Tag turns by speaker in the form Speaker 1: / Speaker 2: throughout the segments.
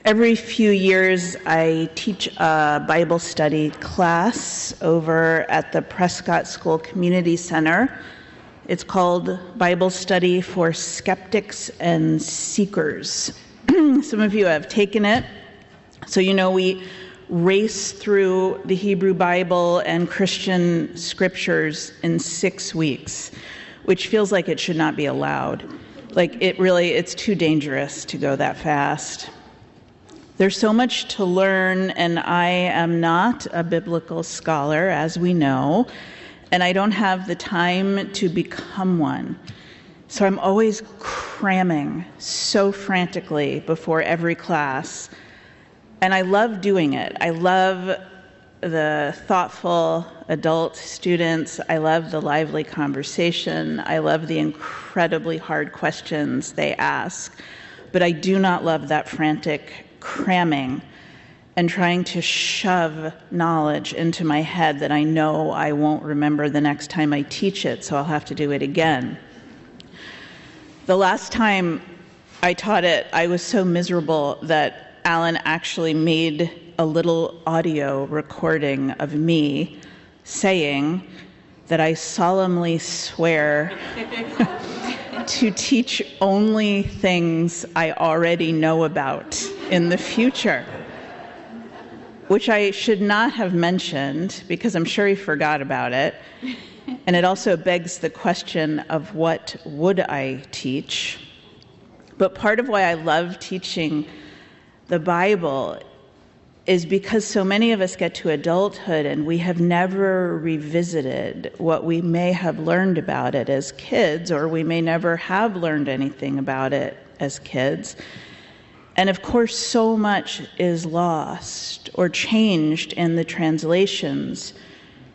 Speaker 1: Every few years, I teach a Bible study class over at the Prescott School Community Center. It's called Bible Study for Skeptics and Seekers. Some of you have taken it. So you know we race through the Hebrew Bible and Christian scriptures in 6 weeks, which feels like it should not be allowed. It's too dangerous to go that fast. There's so much to learn, and I am not a biblical scholar, as we know, and I don't have the time to become one. So I'm always cramming so frantically before every class, and I love doing it. I love the thoughtful adult students. I love the lively conversation. I love the incredibly hard questions they ask, but I do not love that frantic cramming and trying to shove knowledge into my head that I know I won't remember the next time I teach it, so I'll have to do it again. The last time I taught it, I was so miserable that Alan actually made a little audio recording of me saying that I solemnly swear to teach only things I already know about in the future, which I should not have mentioned because I'm sure he forgot about it. And it also begs the question of what would I teach? But part of why I love teaching the Bible is because so many of us get to adulthood and we have never revisited what we may have learned about it as kids, or we may never have learned anything about it as kids. And of course, so much is lost or changed in the translations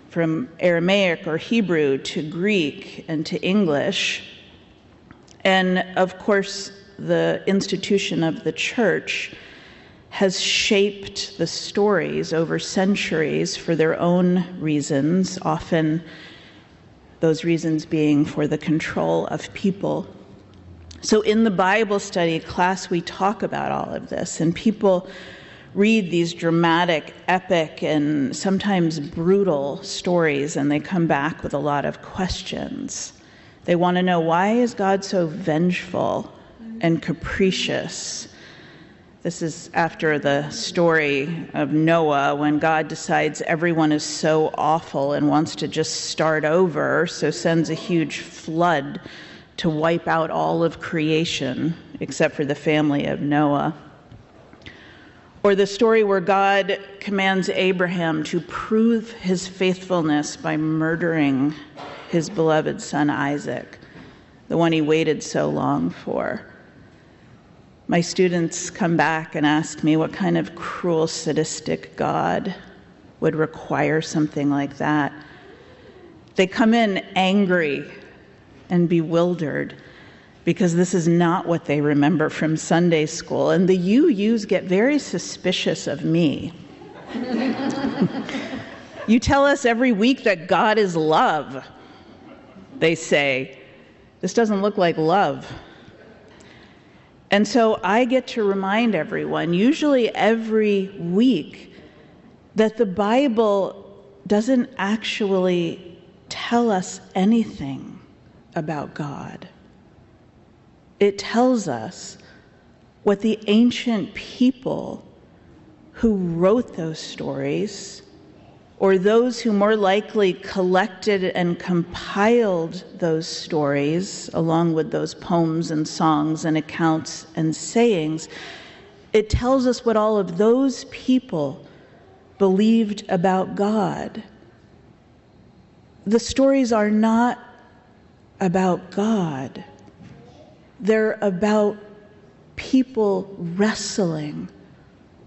Speaker 1: from Aramaic or Hebrew to Greek and to English. And of course, the institution of the church has shaped the stories over centuries for their own reasons, often those reasons being for the control of people. So in the Bible study class, we talk about all of this, and people read these dramatic, epic, and sometimes brutal stories, and they come back with a lot of questions. They want to know, why is God so vengeful and capricious? This is after the story of Noah, when God decides everyone is so awful and wants to just start over, so sends a huge flood to wipe out all of creation, except for the family of Noah. Or the story where God commands Abraham to prove his faithfulness by murdering his beloved son Isaac, the one he waited so long for. My students come back and ask me what kind of cruel, sadistic God would require something like that. They come in angry and bewildered because this is not what they remember from Sunday school. And the UUs get very suspicious of me. You tell us every week that God is love, they say. This doesn't look like love. And so I get to remind everyone, usually every week, that the Bible doesn't actually tell us anything about God. It tells us what the ancient people who wrote those stories, or those who more likely collected and compiled those stories, along with those poems and songs and accounts and sayings, it tells us what all of those people believed about God. The stories are not about God. They're about people wrestling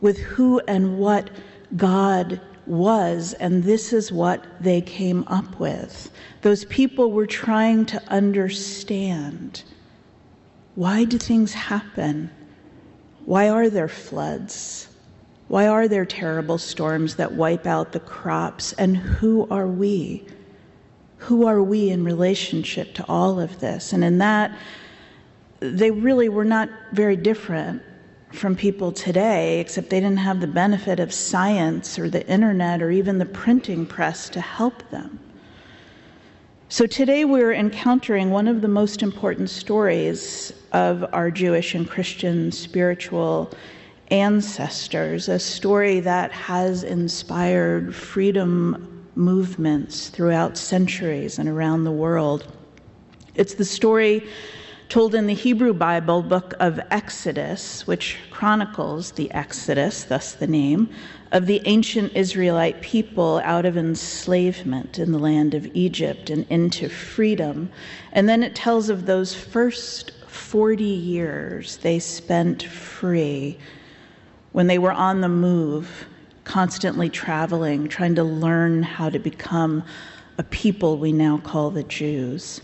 Speaker 1: with who and what God was, and this is what they came up with. Those people were trying to understand, why do things happen? Why are there floods? Why are there terrible storms that wipe out the crops? And who are we? Who are we in relationship to all of this? And in that, they really were not very different from people today, except they didn't have the benefit of science or the internet or even the printing press to help them. So today we're encountering one of the most important stories of our Jewish and Christian spiritual ancestors, a story that has inspired freedom movements throughout centuries and around the world. It's the story told in the Hebrew Bible book of Exodus, which chronicles the Exodus, thus the name, of the ancient Israelite people out of enslavement in the land of Egypt and into freedom. And then it tells of those first 40 years they spent free, when they were on the move, constantly traveling, trying to learn how to become a people we now call the Jews.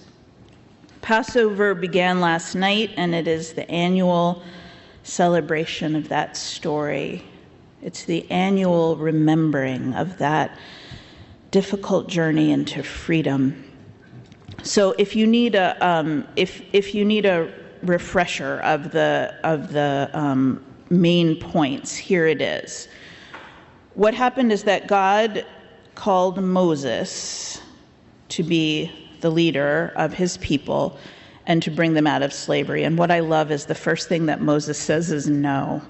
Speaker 1: Passover began last night, and it is the annual celebration of that story. It's the annual remembering of that difficult journey into freedom. So, if you need a if you need a refresher of the main points, here it is. What happened is that God called Moses to be the leader of his people and to bring them out of slavery. And what I love is the first thing that Moses says is no.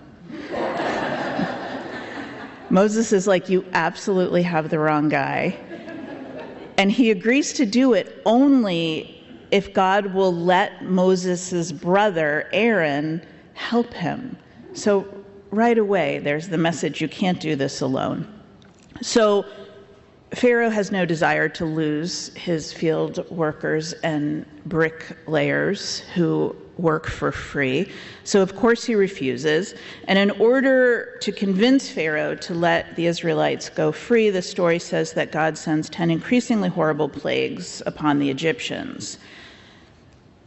Speaker 1: Moses is like, you absolutely have the wrong guy. And he agrees to do it only if God will let Moses' brother, Aaron, help him. So right away, there's the message, you can't do this alone. So Pharaoh has no desire to lose his field workers and bricklayers who work for free. So of course he refuses. And in order to convince Pharaoh to let the Israelites go free, the story says that God sends 10 increasingly horrible plagues upon the Egyptians.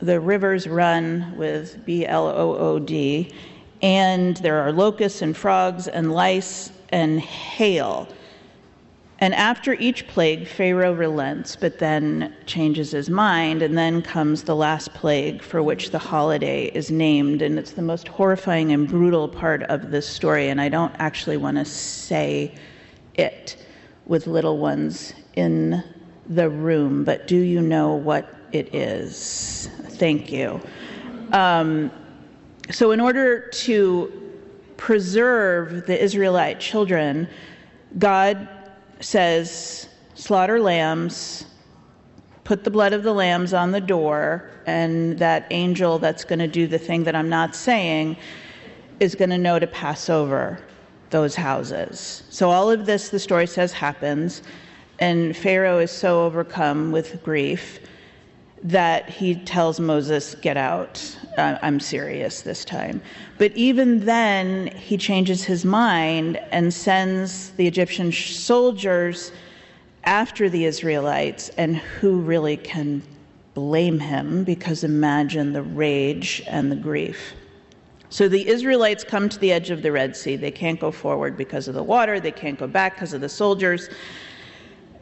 Speaker 1: The rivers run with blood, and there are locusts and frogs and lice and hail. And after each plague, Pharaoh relents, but then changes his mind, and then comes the last plague for which the holiday is named, and it's the most horrifying and brutal part of this story, and I don't actually want to say it with little ones in the room, but do you know what it is? Thank you. So in order to preserve the Israelite children, God says, slaughter lambs, put the blood of the lambs on the door, and that angel that's going to do the thing that I'm not saying is going to know to pass over those houses. So all of this, the story says, happens, and Pharaoh is so overcome with grief that he tells Moses, get out. I'm serious this time. But even then, he changes his mind and sends the Egyptian soldiers after the Israelites, and who really can blame him? Because imagine the rage and the grief. So the Israelites come to the edge of the Red Sea. They can't go forward because of the water. They can't go back because of the soldiers.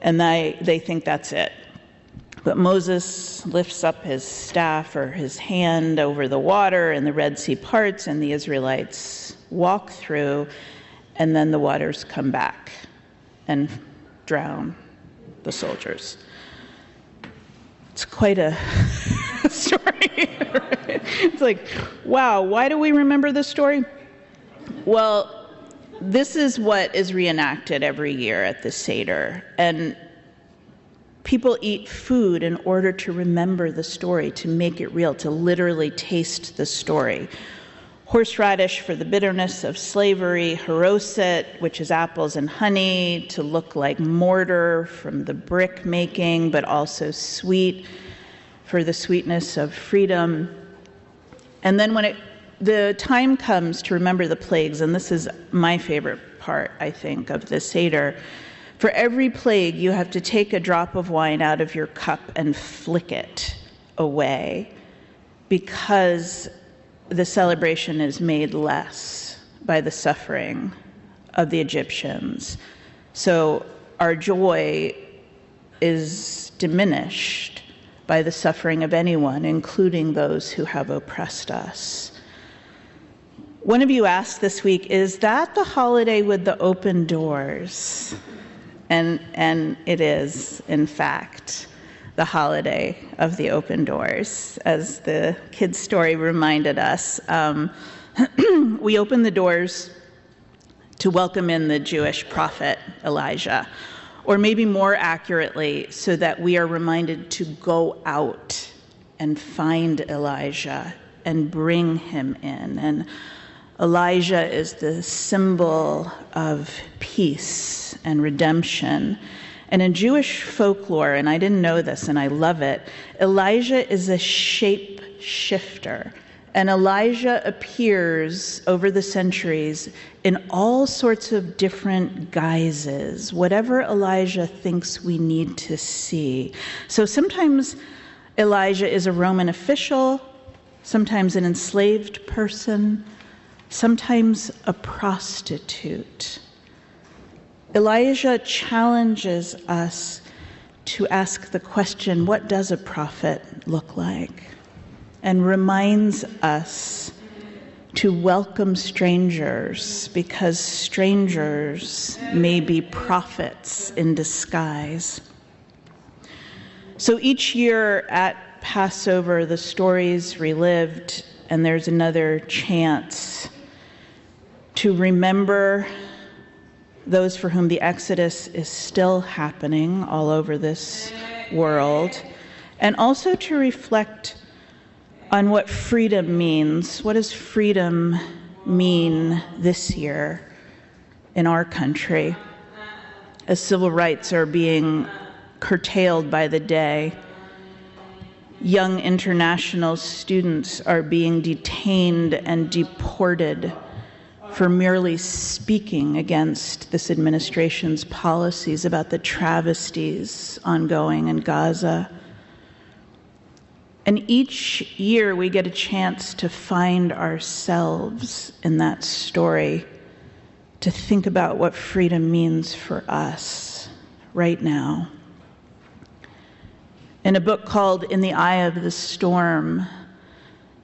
Speaker 1: And they think that's it. But Moses lifts up his staff or his hand over the water, and the Red Sea parts, and the Israelites walk through, and then the waters come back and drown the soldiers. It's quite a story. It's like, wow, why do we remember this story? Well, this is what is reenacted every year at the Seder, and people eat food in order to remember the story, to make it real, to literally taste the story. Horseradish for the bitterness of slavery, haroset, which is apples and honey, to look like mortar from the brick making, but also sweet for the sweetness of freedom. And then when the time comes to remember the plagues, and this is my favorite part, I think, of the Seder, for every plague, you have to take a drop of wine out of your cup and flick it away, because the celebration is made less by the suffering of the Egyptians. So our joy is diminished by the suffering of anyone, including those who have oppressed us. One of you asked this week, is that the holiday with the open doors? And it is, in fact, the holiday of the open doors. As the kid's story reminded us, we open the doors to welcome in the Jewish prophet Elijah, or maybe more accurately, so that we are reminded to go out and find Elijah and bring him in. And Elijah is the symbol of peace and redemption. And in Jewish folklore, and I didn't know this and I love it, Elijah is a shape shifter. And Elijah appears over the centuries in all sorts of different guises, whatever Elijah thinks we need to see. So sometimes Elijah is a Roman official, sometimes an enslaved person, sometimes a prostitute. Elijah challenges us to ask the question, what does a prophet look like? And reminds us to welcome strangers, because strangers may be prophets in disguise. So each year at Passover, the story's relived, and there's another chance to remember those for whom the Exodus is still happening all over this world, and also to reflect on what freedom means. What does freedom mean this year in our country, as civil rights are being curtailed by the day? Young international students are being detained and deported for merely speaking against this administration's policies about the travesties ongoing in Gaza. And each year we get a chance to find ourselves in that story, to think about what freedom means for us right now. In a book called In the Eye of the Storm,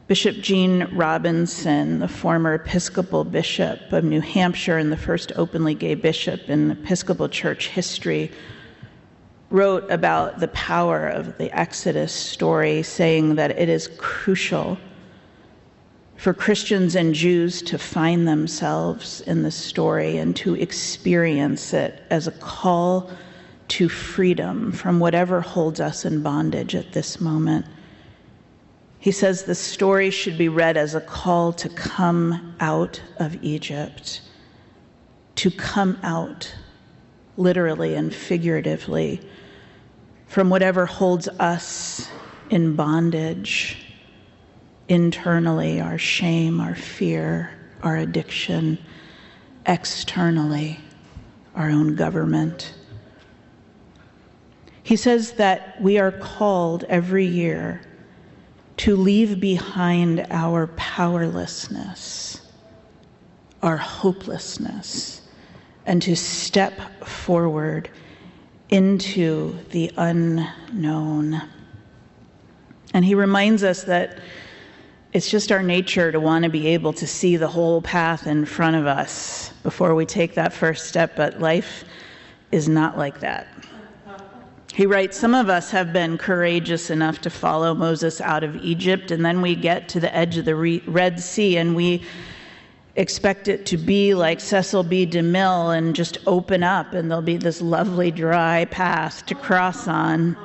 Speaker 1: Bishop Gene Robinson, the former Episcopal bishop of New Hampshire and the first openly gay bishop in Episcopal church history, wrote about the power of the Exodus story, saying that it is crucial for Christians and Jews to find themselves in the story and to experience it as a call to freedom from whatever holds us in bondage at this moment. He says the story should be read as a call to come out of Egypt, to come out, literally and figuratively, from whatever holds us in bondage internally, our shame, our fear, our addiction, externally, our own government. He says that we are called every year to leave behind our powerlessness, our hopelessness, and to step forward into the unknown. And he reminds us that it's just our nature to want to be able to see the whole path in front of us before we take that first step, but life is not like that. He writes, some of us have been courageous enough to follow Moses out of Egypt, and then we get to the edge of the Red Sea, and we expect it to be like Cecil B. DeMille and just open up, and there'll be this lovely dry path to cross on.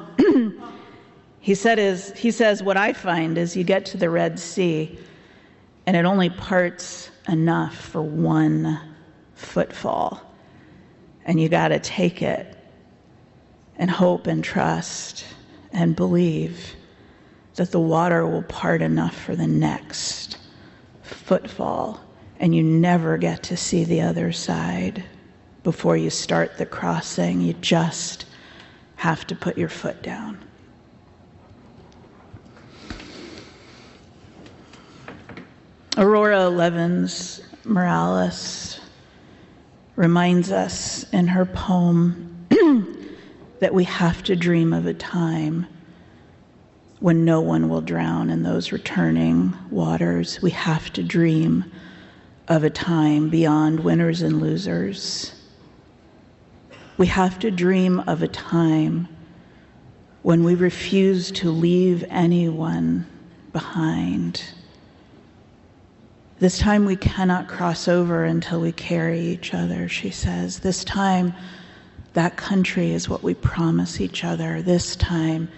Speaker 1: He says, what I find is you get to the Red Sea, and it only parts enough for one footfall, and you got to take it and hope and trust and believe that the water will part enough for the next footfall, and you never get to see the other side before you start the crossing. You just have to put your foot down. Aurora Levins Morales reminds us in her poem that we have to dream of a time when no one will drown in those returning waters. We have to dream of a time beyond winners and losers. We have to dream of a time when we refuse to leave anyone behind. This time we cannot cross over until we carry each other, she says. This time, that country is what we promise each other. This time,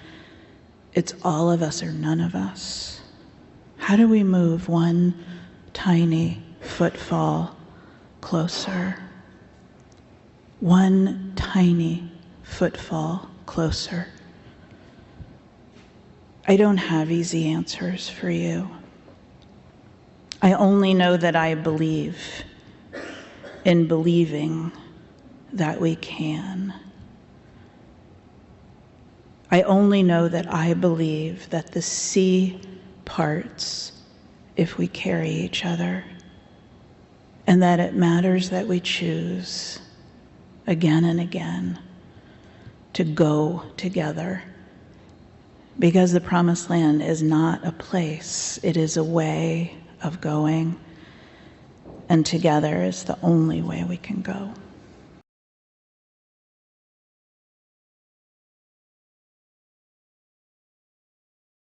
Speaker 1: it's all of us or none of us. How do we move one tiny footfall closer? One tiny footfall closer. I don't have easy answers for you. I only know that I believe in believing that we can. I only know that I believe that the sea parts if we carry each other, and that it matters that we choose again and again to go together. Because the Promised Land is not a place, it is a way of going, and together is the only way we can go.